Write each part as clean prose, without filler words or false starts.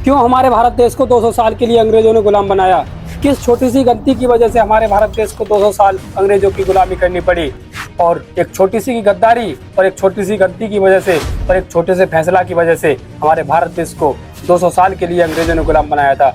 क्यों हमारे भारत देश को 200 साल के लिए अंग्रेजों ने गुलाम बनाया? किस छोटी सी गलती की वजह से हमारे भारत देश को 200 साल अंग्रेजों की गुलामी करनी पड़ी? और एक छोटी सी गद्दारी और एक छोटी सी गलती की वजह से और एक छोटे से फैसला की वजह से हमारे भारत देश को 200 साल के लिए अंग्रेजों ने गुलाम बनाया था।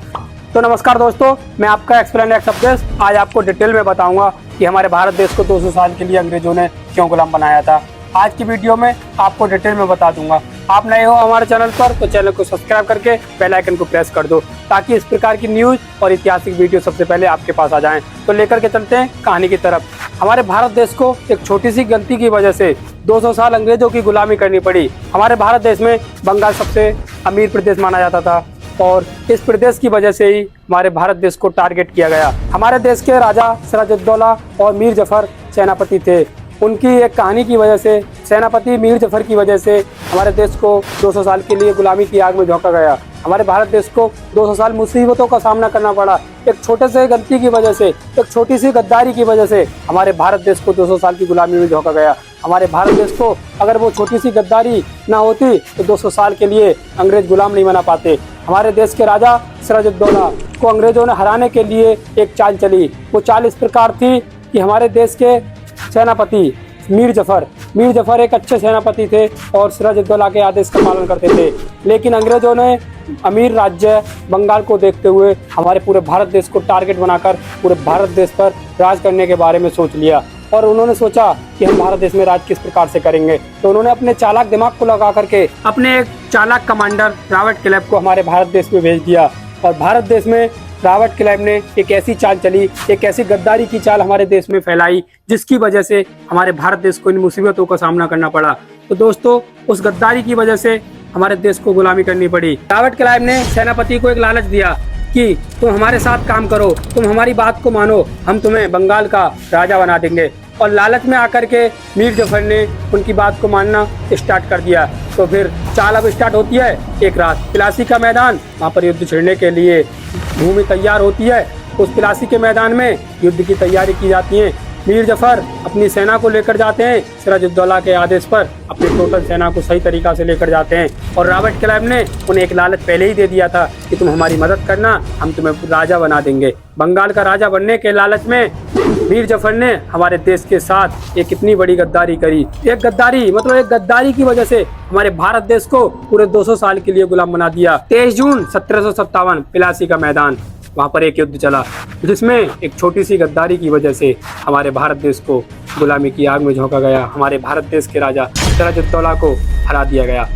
तो नमस्कार दोस्तों, मैं आपका एक्सप्लेनर एक्स आज आपको डिटेल में बताऊंगा कि हमारे भारत देश को 200 साल के लिए अंग्रेजों ने क्यों गुलाम बनाया था। आज की वीडियो में आपको डिटेल में बता दूंगा। आप नए हो हमारे चैनल पर तो चैनल को सब्सक्राइब करके बेल आइकन को प्रेस कर दो ताकि इस प्रकार की न्यूज और ऐतिहासिक वीडियो सबसे पहले आपके पास आ जाएं। तो लेकर के चलते हैं कहानी की तरफ। हमारे भारत देश को एक छोटी सी गलती की वजह से 200 साल अंग्रेजों की गुलामी करनी पड़ी। हमारे भारत देश में बंगाल सबसे अमीर प्रदेश माना जाता था और इस प्रदेश की वजह से ही हमारे भारत देश को टारगेट किया गया। हमारे देश के राजा सिराजुद्दौला और मीर जफर सेनापति थे। उनकी एक कहानी की वजह से, सेनापति मीर जफर की वजह से हमारे देश को 200 साल के लिए गुलामी की आग में झोंका गया। हमारे भारत देश को 200 साल मुसीबतों का सामना करना पड़ा। एक छोटे से गलती की वजह से, एक छोटी सी गद्दारी की वजह से हमारे भारत देश को 200 साल की गुलामी में झोंका गया। हमारे भारत देश को अगर वो छोटी सी गद्दारी ना होती तो 200 साल के लिए अंग्रेज गुलाम नहीं बना पाते। हमारे देश के राजा सिराजुद्दौला को अंग्रेजों ने हराने के लिए एक चाल चली। वो चाल इस प्रकार थी कि हमारे देश के सेनापति मीर जफर एक अच्छे सेनापति थे और सिराजुद्दौला के आदेश का पालन करते थे। लेकिन अंग्रेजों ने अमीर राज्य बंगाल को देखते हुए हमारे पूरे भारत देश को टारगेट बनाकर पूरे भारत देश पर राज करने के बारे में सोच लिया और उन्होंने सोचा कि हम भारत देश में राज किस प्रकार से करेंगे। तो उन्होंने अपने चालाक दिमाग को लगा करके अपने एक चालाक कमांडर रॉबर्ट क्लाइव को हमारे भारत देश में भेज दिया और भारत देश में रॉबर्ट क्लाइव ने एक ऐसी चाल चली, एक ऐसी गद्दारी की चाल हमारे देश में फैलाई जिसकी वजह से हमारे भारत देश को इन मुसीबतों का सामना करना पड़ा। तो दोस्तों, उस गद्दारी की वजह से हमारे देश को गुलामी करनी पड़ी। रॉबर्ट क्लाइव ने सेनापति को एक लालच दिया कि तुम हमारे साथ काम करो, तुम हमारी बात को मानो, हम तुम्हें बंगाल का राजा बना देंगे। और लालच में आकर के मीर जफर ने उनकी बात को मानना स्टार्ट कर दिया। तो फिर चाल अब स्टार्ट होती है। एक रात प्लासी का मैदान, वहाँ पर युद्ध छिड़ने के लिए भूमि तैयार होती है। उस प्लासी के मैदान में युद्ध की तैयारी की जाती है। मीर जफर अपनी सेना को लेकर जाते हैं। सिराजुद्दौला के आदेश पर अपनी टोटल सेना को सही तरीका से लेकर जाते हैं और रॉबर्ट क्लाइव ने उन्हें एक लालच पहले ही दे दिया था कि तुम हमारी मदद करना, हम तुम्हें राजा बना देंगे। बंगाल का राजा बनने के लालच में मीर जफर ने हमारे देश के साथ एक इतनी बड़ी गद्दारी करी। एक गद्दारी की वजह से हमारे भारत देश को पूरे 200 साल के लिए गुलाम बना दिया। 23 जून 1757 प्लासी का मैदान, वहाँ पर एक युद्ध चला जिसमें एक छोटी सी गद्दारी की वजह से हमारे भारत देश को गुलामी की आग में झोंका गया। हमारे भारत देश के राजा सिराजुद्दौला को हरा दिया गया।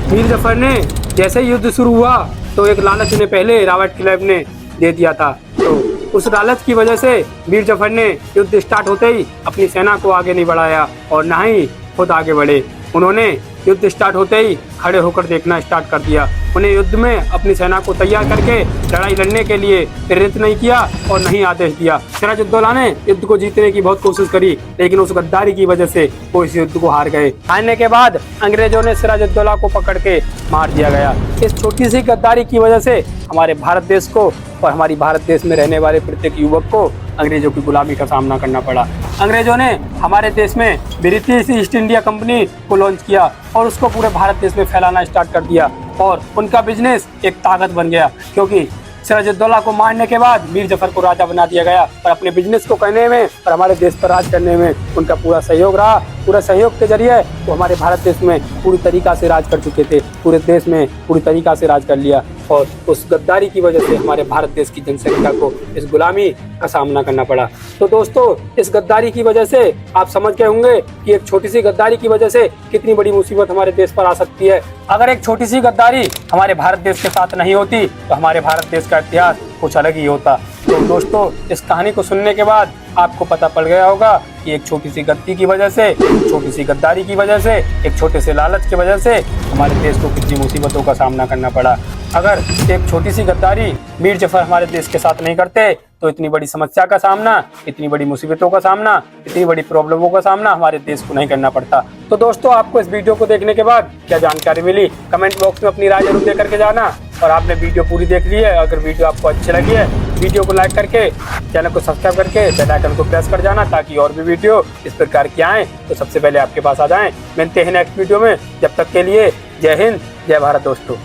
मीर जफर ने जैसे ही युद्ध शुरू हुआ तो एक लालच उन्हें पहले रॉबर्ट क्लाइव ने दे दिया था। तो उस लालच की वजह से मीर जफर ने युद्ध स्टार्ट होते ही अपनी सेना को आगे नहीं बढ़ाया और ना ही खुद आगे बढ़े। उन्होंने युद्ध स्टार्ट होते ही खड़े होकर देखना स्टार्ट कर दिया। उन्हें युद्ध में अपनी सेना को तैयार करके लड़ाई लड़ने के लिए प्रेरित नहीं किया और नहीं आदेश दिया। सिराजुद्दौला ने युद्ध को जीतने की बहुत कोशिश करी लेकिन उस गद्दारी की वजह से वो इस युद्ध को हार गए। हारने के बाद अंग्रेजों ने सिराजुद्दौला को पकड़ के मार दिया गया। इस छोटी सी गद्दारी की वजह से हमारे भारत देश को और हमारी भारत देश में रहने वाले प्रत्येक युवक को अंग्रेजों की गुलामी का सामना करना पड़ा। अंग्रेजों ने हमारे देश में ब्रिटिश ईस्ट इंडिया कंपनी को लॉन्च किया और उसको पूरे भारत देश में फैलाना स्टार्ट कर दिया और उनका बिजनेस एक ताकत बन गया क्योंकि सिराजुद्दौला को मारने के बाद मीर जफर को राजा बना दिया गया और अपने बिजनेस को करने में और हमारे देश पर राज करने में उनका पूरा सहयोग रहा। पूरा सहयोग के जरिए वो हमारे भारत देश में पूरी तरीका से राज कर चुके थे। पूरे देश में पूरी तरीका से राज कर लिया और उस गद्दारी की वजह से हमारे भारत देश की जनसंख्या को इस गुलामी का सामना करना पड़ा। तो दोस्तों, इस गद्दारी की वजह से आप समझ गए होंगे कि एक छोटी सी गद्दारी की वजह से कितनी बड़ी मुसीबत हमारे देश पर आ सकती है। अगर एक छोटी सी गद्दारी हमारे भारत देश के साथ नहीं होती तो हमारे भारत देश का इतिहास कुछ अलग ही होता। तो दोस्तों, इस कहानी को सुनने के बाद आपको पता पड़ गया होगा कि एक छोटी सी गलती की वजह से, छोटी सी गद्दारी की वजह से, एक छोटे से लालच की वजह से हमारे देश को कितनी मुसीबतों का सामना करना पड़ा। अगर एक छोटी सी गद्दारी मीर जफर हमारे देश के साथ नहीं करते तो इतनी बड़ी समस्या का सामना, इतनी बड़ी मुसीबतों का सामना, इतनी बड़ी प्रॉब्लमों का सामना हमारे देश को नहीं करना पड़ता। तो दोस्तों, आपको इस वीडियो को देखने के बाद क्या जानकारी मिली, कमेंट बॉक्स में अपनी राय जरूर दे करके जाना। और आपने वीडियो पूरी देख ली है, अगर वीडियो आपको अच्छी लगी है वीडियो को लाइक करके चैनल को सब्सक्राइब करके बेल आइकन को प्रेस कर जाना ताकि और भी वीडियो इस प्रकार की आए तो सबसे पहले आपके पास आ जाएं। मिलते हैं नेक्स्ट वीडियो में, जब तक के लिए जय हिंद, जय भारत दोस्तों।